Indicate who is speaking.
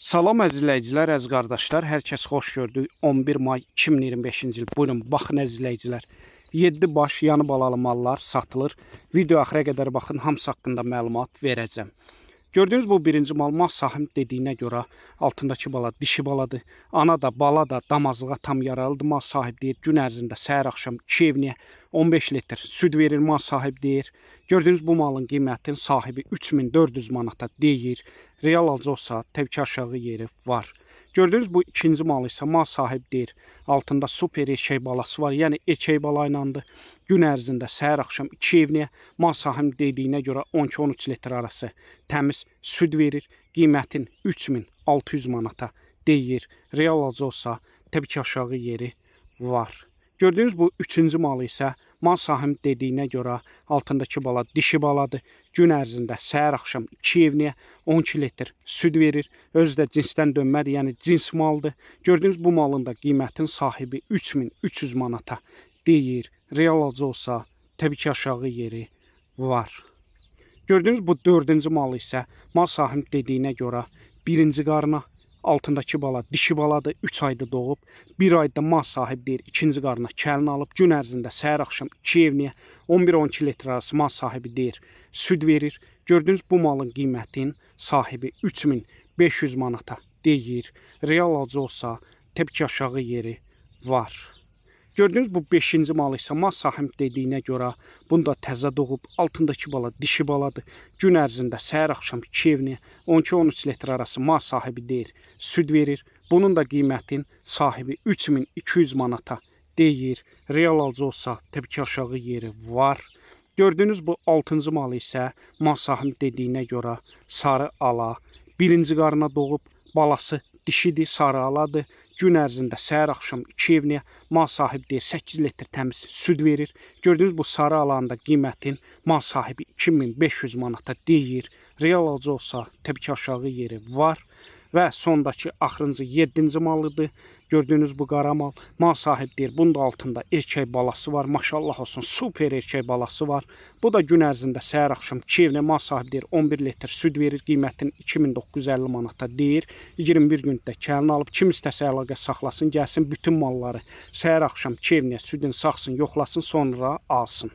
Speaker 1: Salam əziz izləyicilər, əziz qardaşlar, hər kəs xoş gördük. 11 may 2025-ci il. Buyurun, baxın əziz izləyicilər. 7 baş yanı balalı mallar satılır. Video axıra qədər baxın, hamısı haqqında məlumat verəcəm. Gördüğünüz bu birinci mal sahib dediyinə görə altındakı bala dişi baladır. Ana da bala da damazlığa tam yaralıdır. Mal sahib deyir gün ərzində səhər axşam 2 evniyə 15 litr süd verir mal sahib deyir. Gördüğünüz bu malın qiymətinin sahibi 3400 manata deyir. Real alıcı olsa təbii ki aşağı yeri var. Gördüğünüz bu ikinci mal ise mal sahib deyir. Altında super erkək balası var. Yəni erkək bala ilandır. Gün ərzində səhər axşam 2 evniyə mal sahib dediyinə görə 12-13 litr arası təmiz süd verir. Qiymətin 3600 manata deyir. Real alıcı olsa təbii ki aşağı yeri var. Gördüğünüz bu üçüncü mal ise mal sahib dediyinə görə altındakı bala dişi baladır. Gün ərzində səhər axşam 2 evniyə 12 litr süd verir. Özü də cinsdən dönmədir, yəni cins maldır. Gördüğünüz bu malın da qiymətin sahibi 3300 manata deyir. Real alıcı olsa təbii ki aşağı yeri var. Gördüğünüz bu dördüncü mal ise mal sahib dediyinə görə birinci qarına, altındakı bala dişi baladır, 3 ayda doğub. 1 ayda mal sahib deyir ikinci qarına kəlini alıb. Gün ərzində səhər axşam 2 evniyə 11-12 litr arası mal sahibi deyir süd verir. Gördüğünüz bu malın qiymətin sahibi 3500 manata deyir. Real alıcı olsa təbii ki aşağı yeri var. Gördüğünüz bu 5-ci mal ise mal sahib dediyinə görə bunda təzə doğub. Altındakı bala dişi baladır. Gün ərzində səhər axşam 2 evni 12-13 litr arası mal sahibi deyir süd verir. Bunun da qiymətin sahibi 3200 manata deyir. Real alıcı olsa təbii ki aşağı yeri var. Gördüğünüz bu 6-cı mal ise mal sahib dediyinə görə sarı ala. Birinci qarına doğub. Balası dişidir, sarı aladır. Gün ərzində səhər axşam 2 evniyə mal sahib deyir 8 litr təmiz süd verir. Gördüğünüz bu sarı alanda qiymətin mal sahibi 2500 manata deyir. Real alıcı olsa təbii ki aşağı yeri var. Və sondakı axırıncı 7-ci malıdır. Gördüğünüz bu qara mal. Mal sahib deyir bunun da altında erkək balası var. Maşallah olsun super erkək balası var. Bu da gün ərzində səhər axşam 2 evnə mal sahib deyir 11 litr süd verir. Qiymətin 2950 manata deyir. 21 gündə kəlini alıb. Kim istəsə əlaqə saxlasın, gəlsin bütün malları səhər axşam 2 evnə südün saxsın, yoxlasın, sonra alsın.